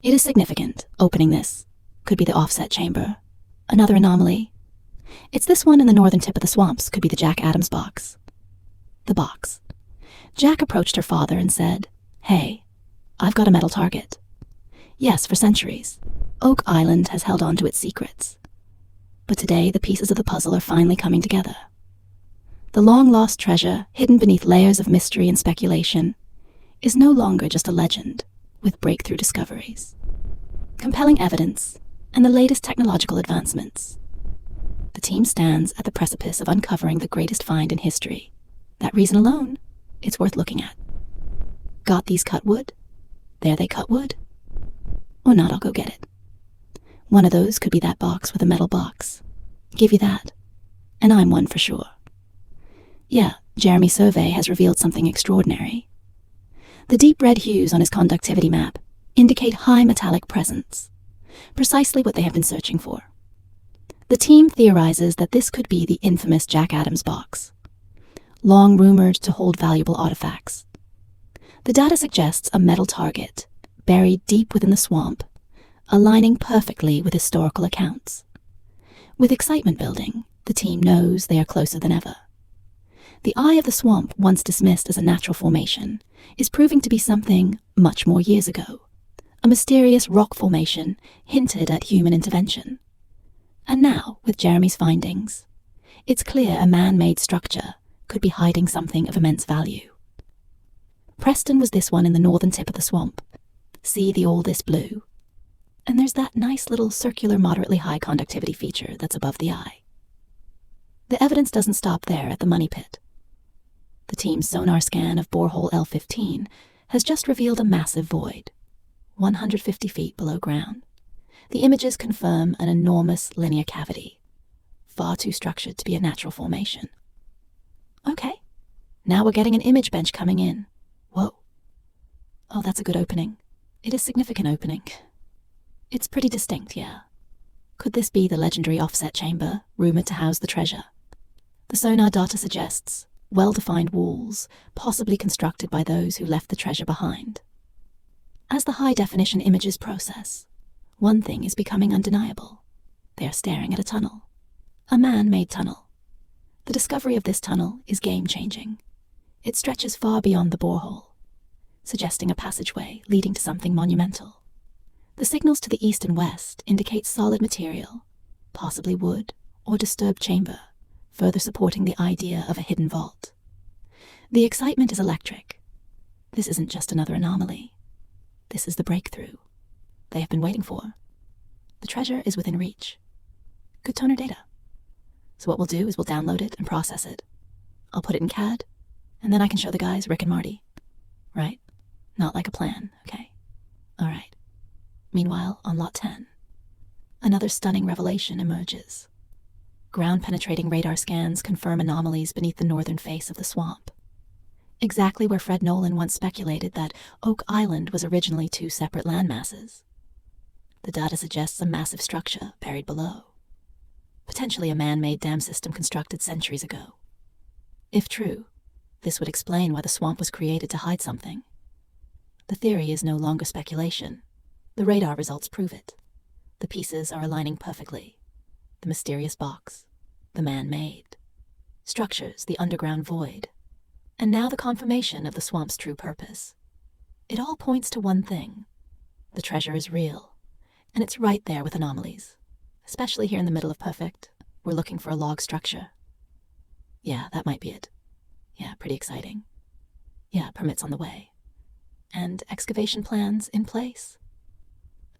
It is significant, opening this. Could be the offset chamber. Another anomaly. It's this one in the northern tip of the swamps, could be the Jack Adams box. The box. Jack approached her father and said, "Hey, I've got a metal target." Yes, for centuries, Oak Island has held on to its secrets. But today, the pieces of the puzzle are finally coming together. The long-lost treasure, hidden beneath layers of mystery and speculation, is no longer just a legend with breakthrough discoveries, compelling evidence, and the latest technological advancements. The team stands at the precipice of uncovering the greatest find in history. That reason alone, it's worth looking at. Got these cut wood? There they cut wood? Or not, I'll go get it. One of those could be that box with a metal box. Give you that. And I'm one for sure. Yeah, Jeremy's survey has revealed something extraordinary. The deep red hues on his conductivity map indicate high metallic presence, precisely what they have been searching for. The team theorizes that this could be the infamous Jack Adams box, long rumored to hold valuable artifacts. The data suggests a metal target, buried deep within the swamp, aligning perfectly with historical accounts. With excitement building, the team knows they are closer than ever. The eye of the swamp, once dismissed as a natural formation, is proving to be something much more years ago. A mysterious rock formation hinted at human intervention. And now, with Jeremy's findings, it's clear a man-made structure could be hiding something of immense value. Preston was this one in the northern tip of the swamp. See the all this blue? And there's that nice little circular moderately high conductivity feature that's above the eye. The evidence doesn't stop there at the money pit. The team's sonar scan of borehole L15 has just revealed a massive void, 150 feet below ground. The images confirm an enormous linear cavity, far too structured to be a natural formation. Okay, now we're getting an image bench coming in. Whoa. Oh, that's a good opening. It is significant opening. It's pretty distinct, yeah. Could this be the legendary offset chamber, rumored to house the treasure? The sonar data suggests well-defined walls, possibly constructed by those who left the treasure behind. As the high-definition images process, one thing is becoming undeniable. They are staring at a tunnel. A man-made tunnel. The discovery of this tunnel is game-changing. It stretches far beyond the borehole, suggesting a passageway leading to something monumental. The signals to the east and west indicate solid material, possibly wood or disturbed chamber, further supporting the idea of a hidden vault. The excitement is electric. This isn't just another anomaly. This is the breakthrough they have been waiting for. The treasure is within reach. Good toner data. So what we'll do is we'll download it and process it. I'll put it in CAD, and then I can show the guys Rick and Marty. Right? Not like a plan, okay? All right. Meanwhile, on Lot 10, another stunning revelation emerges. Ground-penetrating radar scans confirm anomalies beneath the northern face of the swamp. Exactly where Fred Nolan once speculated that Oak Island was originally two separate landmasses. The data suggests a massive structure buried below. Potentially a man-made dam system constructed centuries ago. If true, this would explain why the swamp was created to hide something. The theory is no longer speculation. The radar results prove it. The pieces are aligning perfectly. The mysterious box, the man-made, structures the underground void, and now the confirmation of the swamp's true purpose. It all points to one thing. The treasure is real, and it's right there with anomalies, especially here in the middle of perfect. We're looking for a log structure. Yeah, that might be it. Yeah, pretty exciting. Yeah, permits on the way. And excavation plans in place.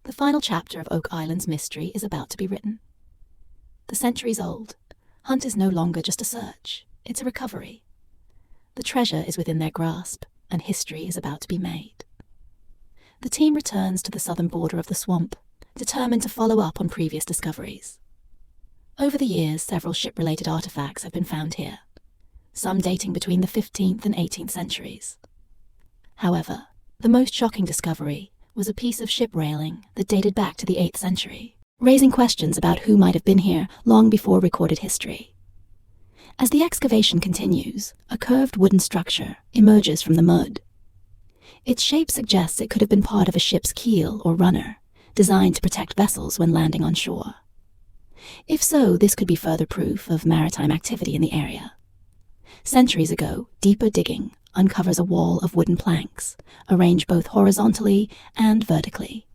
The final chapter of Oak Island's mystery is about to be written. The centuries-old hunt is no longer just a search, it's a recovery. The treasure is within their grasp, and history is about to be made. The team returns to the southern border of the swamp, determined to follow up on previous discoveries. Over the years, several ship-related artifacts have been found here, some dating between the 15th and 18th centuries. However, the most shocking discovery was a piece of ship railing that dated back to the 8th century, raising questions about who might have been here long before recorded history. As the excavation continues, a curved wooden structure emerges from the mud. Its shape suggests it could have been part of a ship's keel or runner, designed to protect vessels when landing on shore. If so, this could be further proof of maritime activity in the area. Centuries ago, deeper digging uncovers a wall of wooden planks, arranged both horizontally and vertically.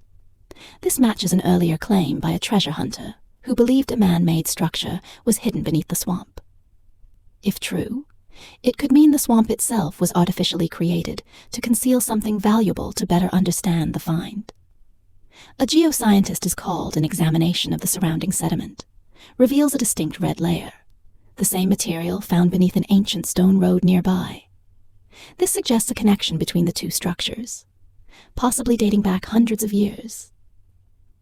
This matches an earlier claim by a treasure hunter who believed a man-made structure was hidden beneath the swamp. If true, it could mean the swamp itself was artificially created to conceal something valuable to better understand the find. A geoscientist is called an examination of the surrounding sediment, reveals a distinct red layer, the same material found beneath an ancient stone road nearby. This suggests a connection between the two structures, possibly dating back hundreds of years.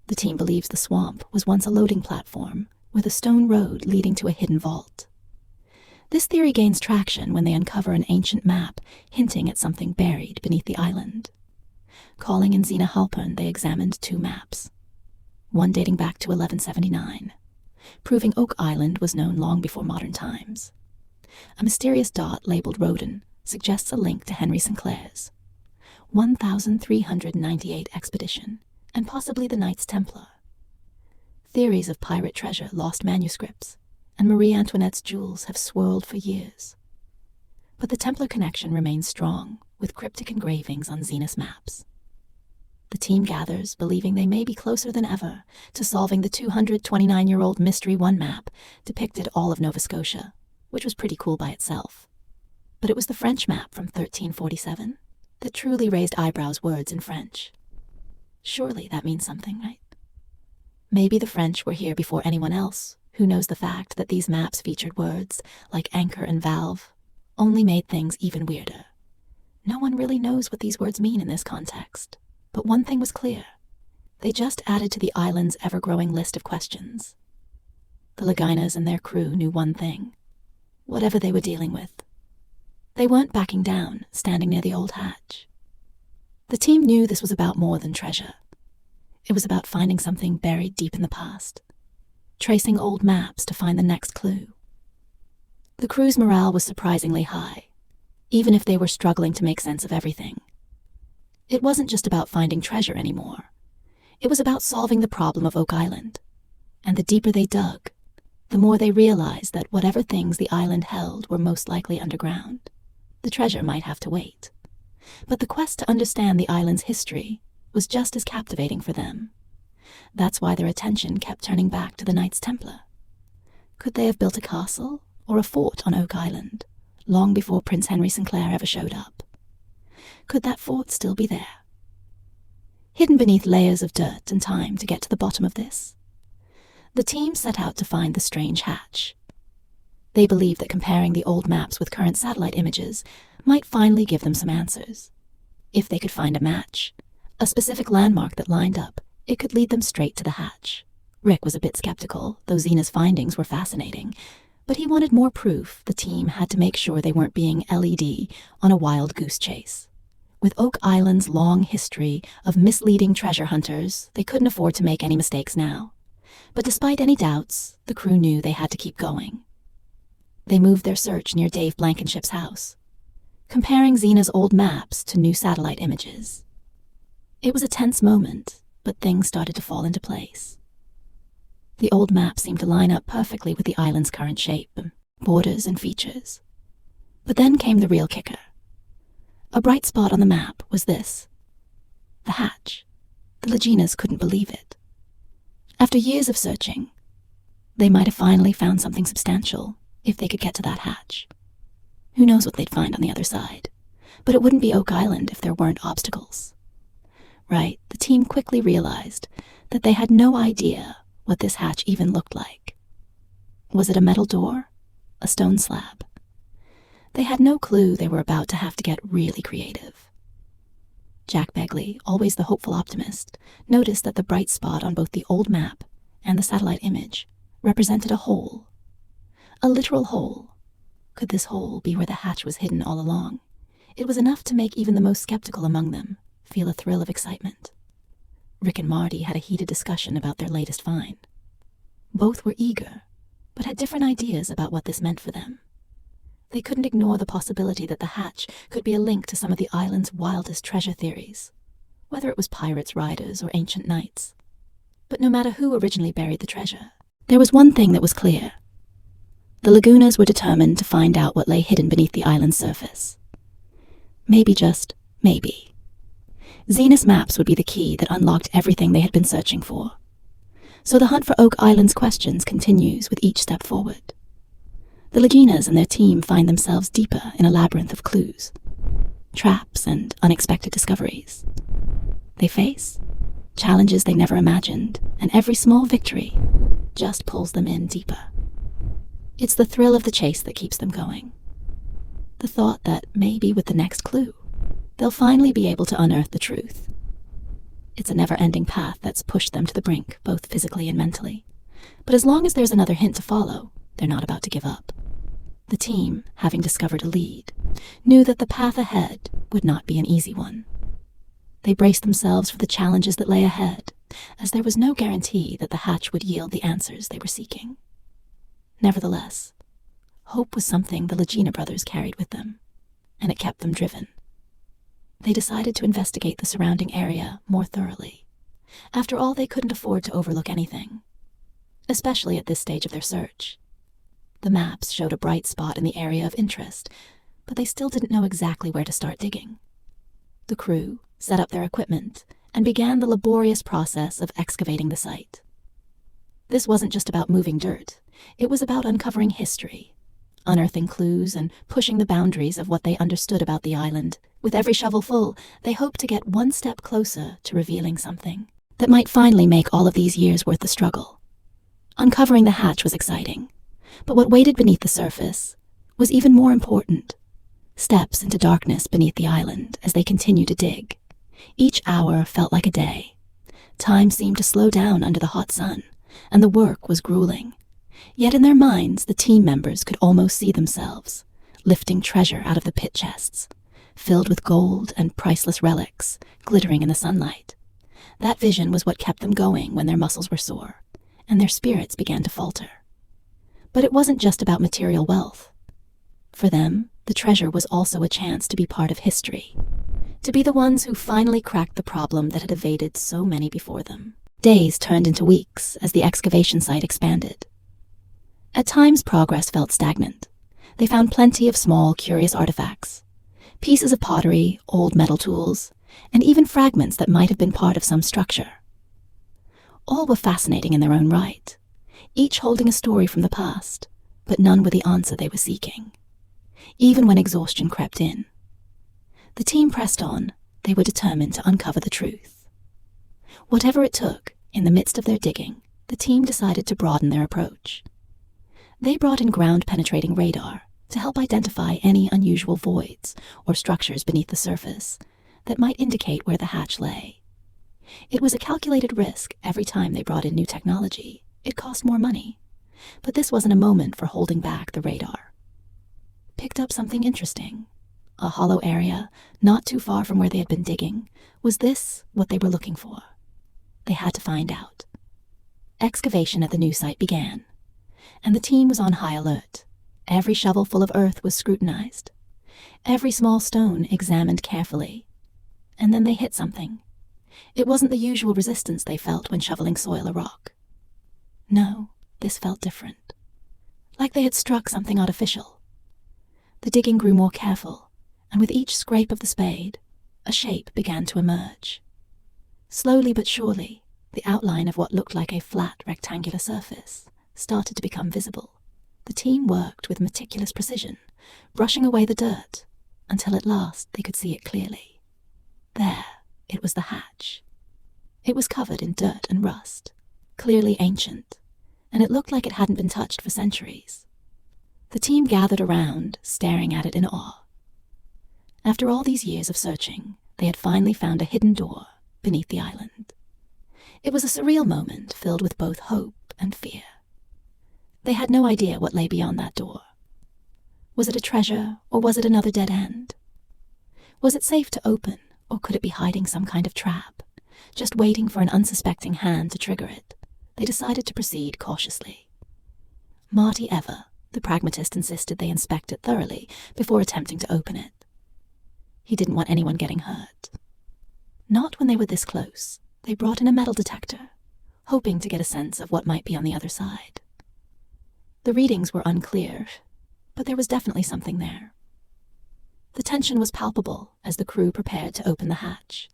The team believes the swamp was once a loading platform with a stone road leading to a hidden vault. This theory gains traction when they uncover an ancient map hinting at something buried beneath the island. Calling in Zena Halpern, they examined two maps, one dating back to 1179, proving Oak Island was known long before modern times. A mysterious dot labeled Roden suggests a link to Henry Sinclair's 1398 expedition, and possibly the Knights Templar. Theories of pirate treasure, lost manuscripts, and Marie Antoinette's jewels have swirled for years. But the Templar connection remains strong, with cryptic engravings on Zena's maps. The team gathers, believing they may be closer than ever to solving the 229-year-old Mystery 1 map depicted all of Nova Scotia, which was pretty cool by itself. But it was the French map from 1347 that truly raised eyebrows. Words in French. Surely that means something, right? Maybe the French were here before anyone else. Who knows? The fact that these maps featured words like anchor and valve only made things even weirder. No one really knows what these words mean in this context. But one thing was clear. They just added to the island's ever-growing list of questions. The Laginas and their crew knew one thing. Whatever they were dealing with, they weren't backing down, standing near the old hatch. The team knew this was about more than treasure. It was about finding something buried deep in the past, tracing old maps to find the next clue. The crew's morale was surprisingly high, even if they were struggling to make sense of everything. It wasn't just about finding treasure anymore. It was about solving the problem of Oak Island. And the deeper they dug, the more they realized that whatever things the island held were most likely underground. The treasure might have to wait. But the quest to understand the island's history was just as captivating for them. That's why their attention kept turning back to the Knights Templar. Could they have built a castle or a fort on Oak Island, long before Prince Henry Sinclair ever showed up? Could that fort still be there, hidden beneath layers of dirt and time to get to the bottom of this? The team set out to find the strange hatch. They believed that comparing the old maps with current satellite images might finally give them some answers. If they could find a match, a specific landmark that lined up, it could lead them straight to the hatch. Rick was a bit skeptical, though Zena's findings were fascinating, but he wanted more proof. The team had to make sure they weren't being LED on a wild goose chase. With Oak Island's long history of misleading treasure hunters, they couldn't afford to make any mistakes now. But despite any doubts, the crew knew they had to keep going. They moved their search near Dave Blankenship's house, comparing Zena's old maps to new satellite images. It was a tense moment, but things started to fall into place. The old map seemed to line up perfectly with the island's current shape, borders, and features. But then came the real kicker. A bright spot on the map was this: the hatch. The Laginas couldn't believe it. After years of searching, they might have finally found something substantial if they could get to that hatch. Who knows what they'd find on the other side? But it wouldn't be Oak Island if there weren't obstacles. Right, the team quickly realized that they had no idea what this hatch even looked like. Was it a metal door? A stone slab? They had no clue they were about to have to get really creative. Jack Begley, always the hopeful optimist, noticed that the bright spot on both the old map and the satellite image represented a hole. A literal hole. Could this hole be where the hatch was hidden all along? It was enough to make even the most skeptical among them feel a thrill of excitement. Rick and Marty had a heated discussion about their latest find. Both were eager, but had different ideas about what this meant for them. They couldn't ignore the possibility that the hatch could be a link to some of the island's wildest treasure theories, whether it was pirates, riders, or ancient knights. But no matter who originally buried the treasure, there was one thing that was clear. The Lagunas were determined to find out what lay hidden beneath the island's surface. Maybe, just maybe, Zenus maps would be the key that unlocked everything they had been searching for. So the hunt for Oak Island's questions continues with each step forward. The Laginas and their team find themselves deeper in a labyrinth of clues, traps, and unexpected discoveries. They face challenges they never imagined, and every small victory just pulls them in deeper. It's the thrill of the chase that keeps them going. The thought that maybe with the next clue, they'll finally be able to unearth the truth. It's a never-ending path that's pushed them to the brink, both physically and mentally. But as long as there's another hint to follow, they're not about to give up. The team, having discovered a lead, knew that the path ahead would not be an easy one. They braced themselves for the challenges that lay ahead, as there was no guarantee that the hatch would yield the answers they were seeking. Nevertheless, hope was something the Lagina brothers carried with them, and it kept them driven. They decided to investigate the surrounding area more thoroughly. After all, they couldn't afford to overlook anything, especially at this stage of their search. The maps showed a bright spot in the area of interest, but they still didn't know exactly where to start digging. The crew set up their equipment and began the laborious process of excavating the site. This wasn't just about moving dirt. It was about uncovering history, unearthing clues, and pushing the boundaries of what they understood about the island. With every shovel full, they hoped to get one step closer to revealing something that might finally make all of these years worth the struggle. Uncovering the hatch was exciting, but what waited beneath the surface was even more important. Steps into darkness beneath the island as they continued to dig. Each hour felt like a day. Time seemed to slow down under the hot sun, and the work was grueling. Yet in their minds, the team members could almost see themselves, lifting treasure out of the pit chests, filled with gold and priceless relics, glittering in the sunlight. That vision was what kept them going when their muscles were sore, and their spirits began to falter. But it wasn't just about material wealth. For them, the treasure was also a chance to be part of history, to be the ones who finally cracked the problem that had evaded so many before them. Days turned into weeks as the excavation site expanded. At times, progress felt stagnant. They found plenty of small, curious artifacts, pieces of pottery, old metal tools, and even fragments that might have been part of some structure. All were fascinating in their own right, each holding a story from the past, but none were the answer they were seeking. Even when exhaustion crept in, the team pressed on. They were determined to uncover the truth. Whatever it took, in the midst of their digging, the team decided to broaden their approach. They brought in ground-penetrating radar to help identify any unusual voids or structures beneath the surface that might indicate where the hatch lay. It was a calculated risk every time they brought in new technology. It cost more money, but this wasn't a moment for holding back the radar. Picked up something interesting. A hollow area, not too far from where they had been digging. Was this what they were looking for? They had to find out. Excavation at the new site began, and the team was on high alert. Every shovel full of earth was scrutinized, every small stone examined carefully. And then they hit something. It wasn't the usual resistance they felt when shoveling soil or rock. No, this felt different. Like they had struck something artificial. The digging grew more careful, and with each scrape of the spade, a shape began to emerge. Slowly but surely, the outline of what looked like a flat rectangular surface started to become visible. The team worked with meticulous precision, brushing away the dirt, until at last they could see it clearly. There, it was the hatch. It was covered in dirt and rust, clearly ancient, and it looked like it hadn't been touched for centuries. The team gathered around, staring at it in awe. After all these years of searching, they had finally found a hidden door beneath the island. It was a surreal moment filled with both hope and fear. They had no idea what lay beyond that door. Was it a treasure, or was it another dead end? Was it safe to open, or could it be hiding some kind of trap, just waiting for an unsuspecting hand to trigger it? They decided to proceed cautiously. Marty Ever, The pragmatist insisted they inspect it thoroughly before attempting to open it. He didn't want anyone getting hurt. Not when they were this close. They brought in a metal detector, hoping to get a sense of what might be on the other side. The readings were unclear, but there was definitely something there. The tension was palpable as the crew prepared to open the hatch.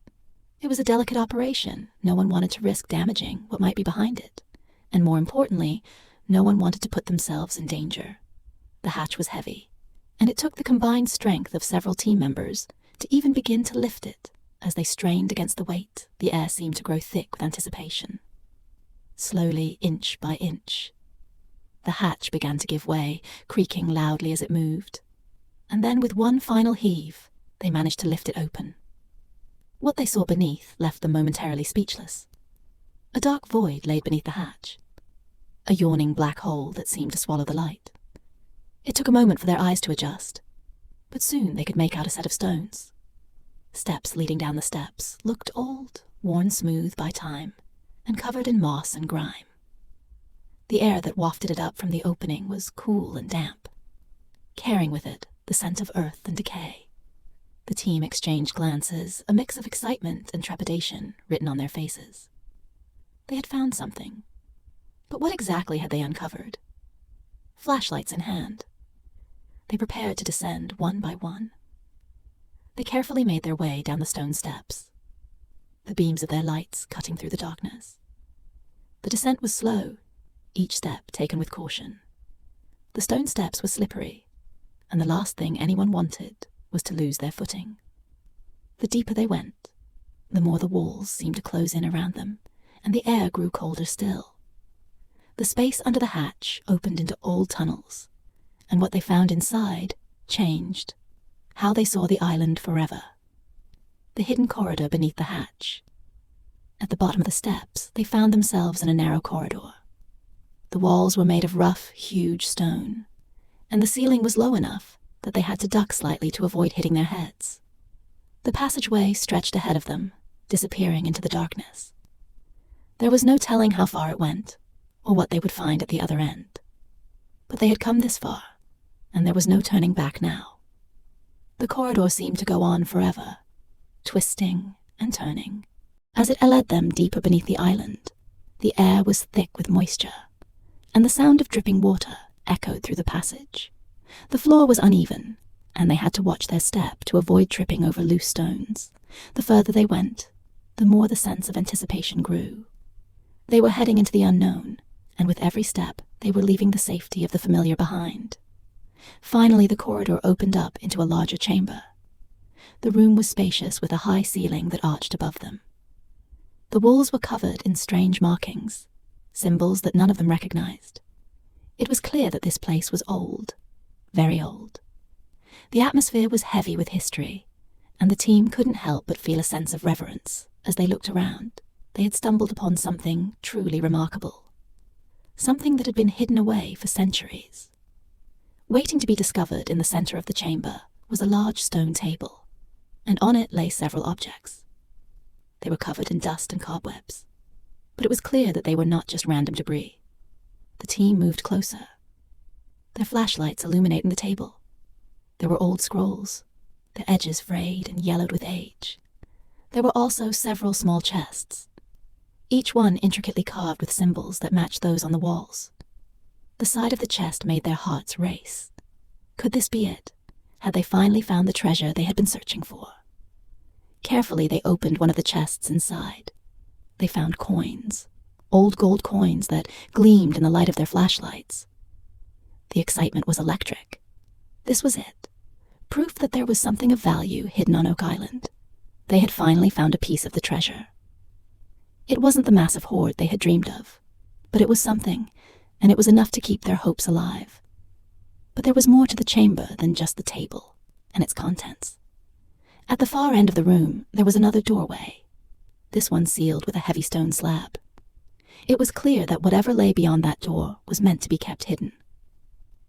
It was a delicate operation. No one wanted to risk damaging what might be behind it. And more importantly, no one wanted to put themselves in danger. The hatch was heavy, and it took the combined strength of several team members to even begin to lift it. As they strained against the weight, the air seemed to grow thick with anticipation. Slowly, inch by inch, the hatch began to give way, creaking loudly as it moved. And then with one final heave, they managed to lift it open. What they saw beneath left them momentarily speechless. A dark void lay beneath the hatch, a yawning black hole that seemed to swallow the light. It took a moment for their eyes to adjust, but soon they could make out a set of stones. Steps leading down the steps looked old, worn smooth by time, and covered in moss and grime. The air that wafted it up from the opening was cool and damp, carrying with it the scent of earth and decay. The team exchanged glances, a mix of excitement and trepidation written on their faces. They had found something. But what exactly had they uncovered? Flashlights in hand, they prepared to descend one by one. They carefully made their way down the stone steps, the beams of their lights cutting through the darkness. The descent was slow, each step taken with caution. The stone steps were slippery, and the last thing anyone wanted was to lose their footing. The deeper they went, the more the walls seemed to close in around them, and the air grew colder still. The space under the hatch opened into old tunnels, and what they found inside changed how they saw the island forever. The hidden corridor beneath the hatch. At the bottom of the steps, they found themselves in a narrow corridor. The walls were made of rough, huge stone, and the ceiling was low enough that they had to duck slightly to avoid hitting their heads. The passageway stretched ahead of them, disappearing into the darkness. There was no telling how far it went, or what they would find at the other end. But they had come this far, and there was no turning back now. The corridor seemed to go on forever, twisting and turning. As it led them deeper beneath the island, the air was thick with moisture, and the sound of dripping water echoed through the passage. The floor was uneven, and they had to watch their step to avoid tripping over loose stones. The further they went, the more the sense of anticipation grew. They were heading into the unknown, and with every step, they were leaving the safety of the familiar behind. Finally, the corridor opened up into a larger chamber. The room was spacious with a high ceiling that arched above them. The walls were covered in strange markings, symbols that none of them recognized. It was clear that this place was old, very old. The atmosphere was heavy with history, and the team couldn't help but feel a sense of reverence as they looked around. They had stumbled upon something truly remarkable, something that had been hidden away for centuries. Waiting to be discovered in the center of the chamber was a large stone table, and on it lay several objects. They were covered in dust and cobwebs, but it was clear that they were not just random debris. The team moved closer, their flashlights illuminating the table. There were old scrolls, their edges frayed and yellowed with age. There were also several small chests, each one intricately carved with symbols that matched those on the walls. The side of the chest made their hearts race. Could this be it? Had they finally found the treasure they had been searching for? Carefully, they opened one of the chests inside. They found coins, old gold coins that gleamed in the light of their flashlights. The excitement was electric. This was it. Proof that there was something of value hidden on Oak Island. They had finally found a piece of the treasure. It wasn't the massive hoard they had dreamed of, but it was something, and it was enough to keep their hopes alive. But there was more to the chamber than just the table and its contents. At the far end of the room, there was another doorway, this one sealed with a heavy stone slab. It was clear that whatever lay beyond that door was meant to be kept hidden.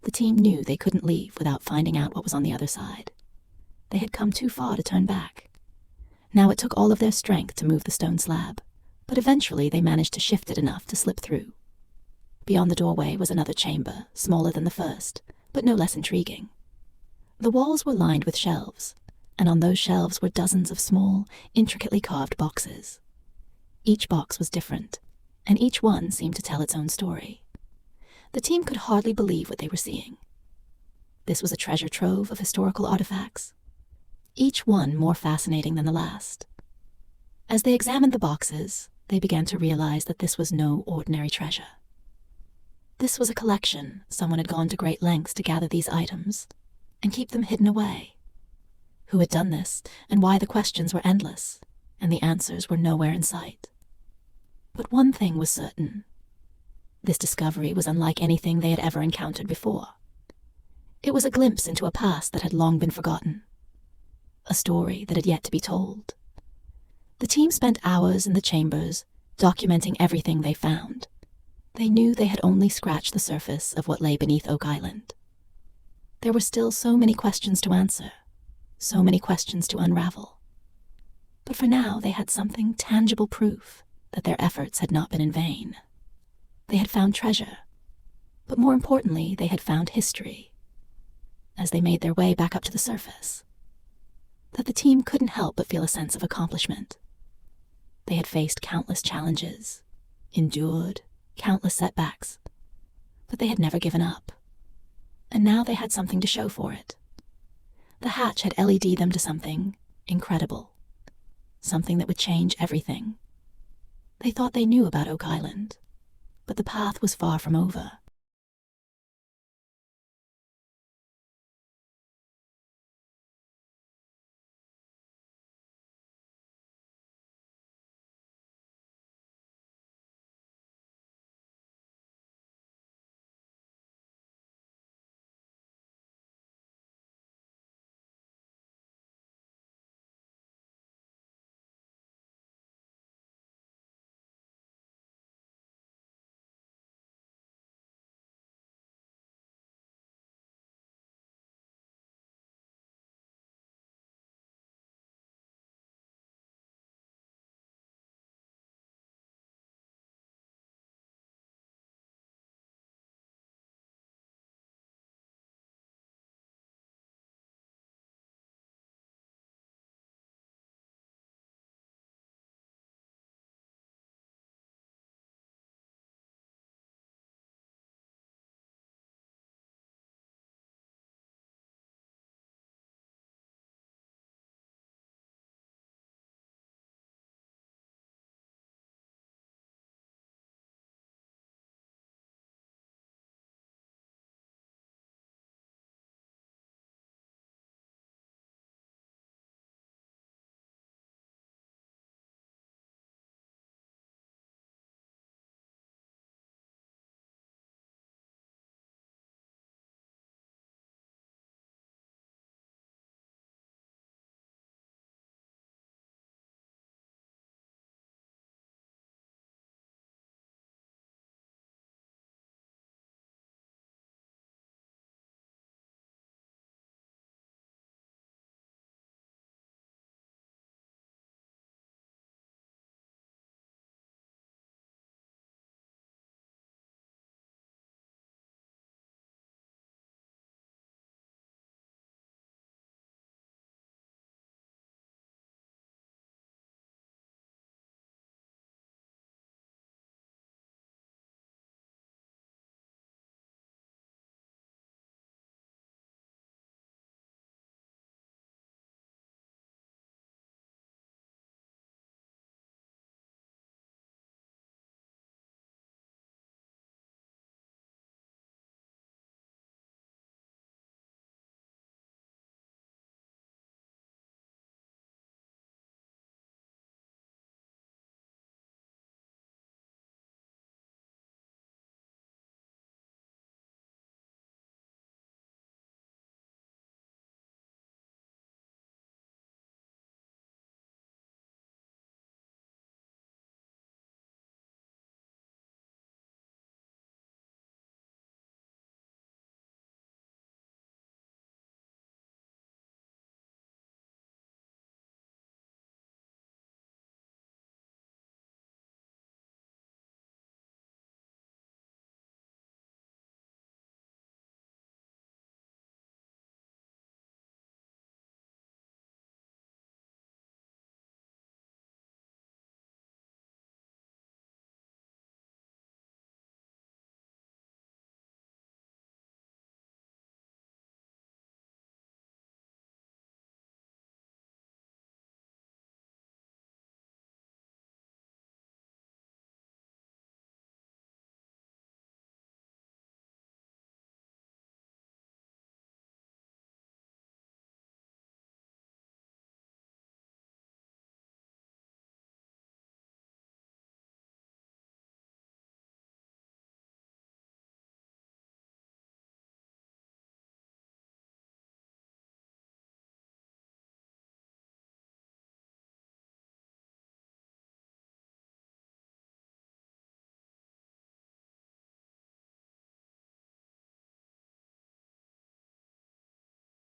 The team knew they couldn't leave without finding out what was on the other side. They had come too far to turn back. Now it took all of their strength to move the stone slab, but eventually they managed to shift it enough to slip through. Beyond the doorway was another chamber, smaller than the first, but no less intriguing. The walls were lined with shelves, and on those shelves were dozens of small, intricately carved boxes. Each box was different, and each one seemed to tell its own story. The team could hardly believe what they were seeing. This was a treasure trove of historical artifacts, each one more fascinating than the last. As they examined the boxes, they began to realize that this was no ordinary treasure. This was a collection. Someone had gone to great lengths to gather these items and keep them hidden away. Who had done this, and why? The questions were endless, and the answers were nowhere in sight. But one thing was certain. This discovery was unlike anything they had ever encountered before. It was a glimpse into a past that had long been forgotten, a story that had yet to be told. The team spent hours in the chambers, documenting everything they found. They knew they had only scratched the surface of what lay beneath Oak Island. There were still so many questions to answer, so many questions to unravel. But for now, they had something tangible proof that their efforts had not been in vain. They had found treasure, but more importantly, they had found history. As they made their way back up to the surface, that the team couldn't help but feel a sense of accomplishment. They had faced countless challenges, endured countless setbacks, but they had never given up. And now they had something to show for it. The hatch had LED'd them to something incredible, something that would change everything. They thought they knew about Oak Island, but the path was far from over.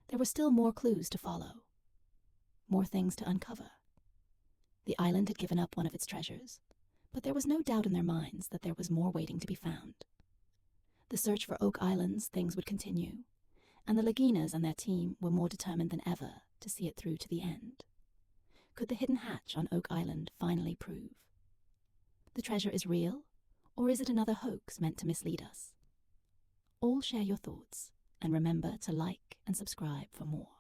There were still more clues to follow, more things to uncover. The island had given up one of its treasures, but there was no doubt in their minds that there was more waiting to be found. The search for Oak Island's things would continue, and the Laginas and their team were more determined than ever to see it through to the end. Could the hidden hatch on Oak Island finally prove? The treasure is real, or is it another hoax meant to mislead us? All share your thoughts, and remember to like and subscribe for more.